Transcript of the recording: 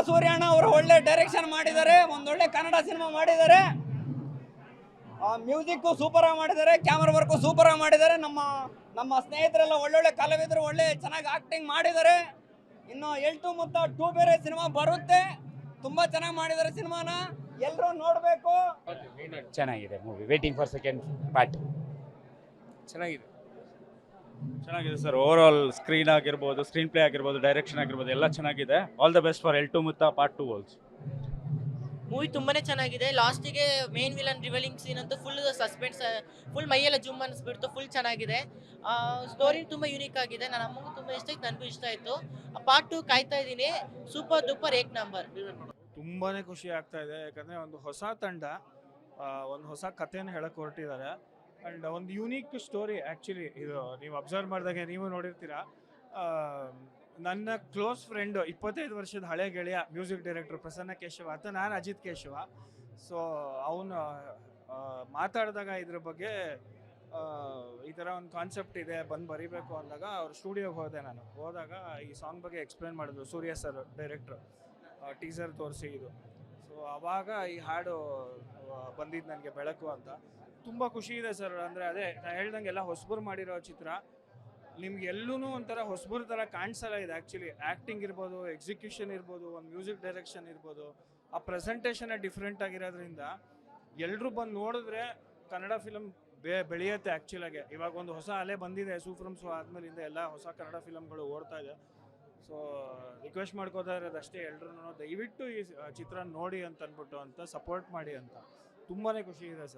ಸೂರ್ಯಣ್ಣ ಅವರು ಒಳ್ಳೆ ಡೈರೆಕ್ಷನ್ ಮಾಡಿದ್ದಾರೆ, ಒಂದೊಳ್ಳೆ ಕನ್ನಡ ಸಿನಿಮಾ ಮಾಡಿದ್ದಾರೆ. ಮ್ಯೂಸಿಕ್ ಸೂಪರ್ ಆಗಿ ಮಾಡಿದ್ದಾರೆ, ಕ್ಯಾಮರಾ ವರ್ಕ್ ಸೂಪರ್ ಆಗಿ ಮಾಡಿದ್ದಾರೆ. ನಮ್ಮ ಸ್ನೇಹಿತರೆಲ್ಲ ಒಳ್ಳೊಳ್ಳೆ ಕಲಾವಿದರು ಒಳ್ಳೆ ಚೆನ್ನಾಗಿ ಆಕ್ಟಿಂಗ್ ಮಾಡಿದ್ದಾರೆ. ಇನ್ನು ಎಲ್ಟು ಮುತ್ತ 2 ಬೇರೆ ಸಿನಿಮಾ ಬರುತ್ತೆ. ತುಂಬಾ ಚೆನ್ನಾಗಿ ಮಾಡಿದ್ದಾರೆ ಸಿನಿಮಾನ, ಎಲ್ಲರೂ ನೋಡಬೇಕು. ಚೆನ್ನಾಗಿದೆ movie. Waiting for second part. ಚೆನ್ನಾಗಿದೆ ಸರ್. ಓವರ್ ಆಲ್ ಸ್ಕ್ರೀನ್ ಆಗಿರ್ಬೋದು, ಸ್ಕ್ರೀನ್ ಪ್ಲೇ ಆಗಿರ್ಬೋದು, ಡೈರೆಕ್ಷನ್ ಆಗಿರ್ಬೋದು ಎಲ್ಲ ಚೆನ್ನಾಗಿದೆ. All the best for L two ಮುತ್ತ ಪಾರ್ಟ್ 2 ಆಲ್ಸೋ. ಮೂವಿ ತುಂಬಾನೇ ಚೆನ್ನಾಗಿದೆ. ಲಾಸ್ಟಿಗೆ ಮೇನ್ ವಿಲನ್ ರಿವೀಲಿಂಗ್ ಸೀನ್ ಅಂತೂ ಫುಲ್ ಸಸ್ಪೆನ್ಸ್, ಫುಲ್ ಮೈಯೆಲ್ಲ ಜುಮ್ ಅನಿಸ್ಬಿಡ್ತು. ಫುಲ್ ಚೆನ್ನಾಗಿದೆ. ಸ್ಟೋರಿ ತುಂಬ ಯೂನಿಕ್ ಆಗಿದೆ. ನನ್ನ ಅಮ್ಮಗೂ ತುಂಬ ಇಷ್ಟ ಆಯ್ತು, ನನಗೂ ಇಷ್ಟ ಆಯಿತು. ಪಾರ್ಟ್ 2 ಕಾಯ್ತಾ ಇದ್ದೀನಿ. ಸೂಪರ್ ಡೂಪರ್ ಏಕ್ ನಂಬರ್. ತುಂಬಾ ಖುಷಿ ಆಗ್ತಾ ಇದೆ, ಯಾಕಂದರೆ ಒಂದು ಹೊಸ ತಂಡ ಒಂದು ಹೊಸ ಕಥೆಯನ್ನು ಹೇಳಕ್ಕೆ ಹೊರಟಿದ್ದಾರೆ. ಆ್ಯಂಡ್ ಒಂದು ಯೂನಿಕ್ ಸ್ಟೋರಿ ಆ್ಯಕ್ಚುಲಿ. ಇದು ನೀವು ಅಬ್ಸರ್ವ್ ಮಾಡಿದಾಗೆ ನೀವು ನೋಡಿರ್ತೀರಾ. ನನ್ನ ಕ್ಲೋಸ್ ಫ್ರೆಂಡು 25 ವರ್ಷದ ಹಳೆ ಗೆಳೆಯ ಮ್ಯೂಸಿಕ್ ಡೈರೆಕ್ಟ್ರು ಪ್ರಸನ್ನ ಕೇಶವ ಅಂತ, ನಾನು ಅಜಿತ್ ಕೇಶವ. ಸೊ ಅವನು ಮಾತಾಡಿದಾಗ ಇದ್ರ ಬಗ್ಗೆ ಈ ಥರ ಒಂದು ಕಾನ್ಸೆಪ್ಟ್ ಇದೆ, ಬಂದು ಬರೀಬೇಕು ಅಂದಾಗ ಅವ್ರ ಸ್ಟುಡಿಯೋಗೆ ಹೋದೆ. ನಾನು ಹೋದಾಗ ಈ ಸಾಂಗ್ ಬಗ್ಗೆ ಎಕ್ಸ್ಪ್ಲೇನ್ ಮಾಡಿದ್ರು ಸೂರ್ಯ ಸರ್, ಡೈರೆಕ್ಟ್ರು. ಟೀಸರ್ ತೋರಿಸಿ ಇದು. ಸೊ ಆವಾಗ ಈ ಹಾಡು ಬಂದಿದ್ದು ನನಗೆ ಬೆಳಕು ಅಂತ. ತುಂಬ ಖುಷಿ ಇದೆ ಸರ್. ಅಂದರೆ ಅದೇ ನಾನು ಹೇಳ್ದಂಗೆ ಎಲ್ಲ ಹೊಸಬರು ಮಾಡಿರೋ ಚಿತ್ರ. ನಿಮ್ಗೆ ಎಲ್ಲೂ ಒಂಥರ ಹೊಸಬರ ಥರ ಕಾಣಿಸಲ್ಲ ಇದು. ಆ್ಯಕ್ಚುಲಿ ಆ್ಯಕ್ಟಿಂಗ್ ಇರ್ಬೋದು, ಎಕ್ಸಿಕ್ಯೂಷನ್ ಇರ್ಬೋದು, ಒಂದು ಮ್ಯೂಸಿಕ್ ಡೈರೆಕ್ಷನ್ ಇರ್ಬೋದು, ಆ ಪ್ರೆಸೆಂಟೇಷನೇ ಡಿಫ್ರೆಂಟ್ ಆಗಿರೋದ್ರಿಂದ ಎಲ್ಲರೂ ಬಂದು ನೋಡಿದ್ರೆ ಕನ್ನಡ ಫಿಲಮ್ ಬೆಳೆಯುತ್ತೆ ಆ್ಯಕ್ಚುಲಾಗೆ. ಇವಾಗ ಒಂದು ಹೊಸ ಅಲೆ ಬಂದಿದೆ. ಸೂಫ್ರಮ್ಸು ಆದಮೇಲಿಂದ ಎಲ್ಲ ಹೊಸ ಕನ್ನಡ ಫಿಲಮ್ಗಳು ಓಡ್ತಾ ಇದೆ. ಸೊ ರಿಕ್ವೆಸ್ಟ್ ಮಾಡ್ಕೋತಾ ಇರೋದಷ್ಟೇ, ಎಲ್ಲರೂ ದಯವಿಟ್ಟು ಈ ಚಿತ್ರ ನೋಡಿ ಅಂತ ಅಂದ್ಬಿಟ್ಟು ಅಂತ ಸಪೋರ್ಟ್ ಮಾಡಿ ಅಂತ. ತುಂಬಾ ಖುಷಿ ಇದೆ ಸರ್.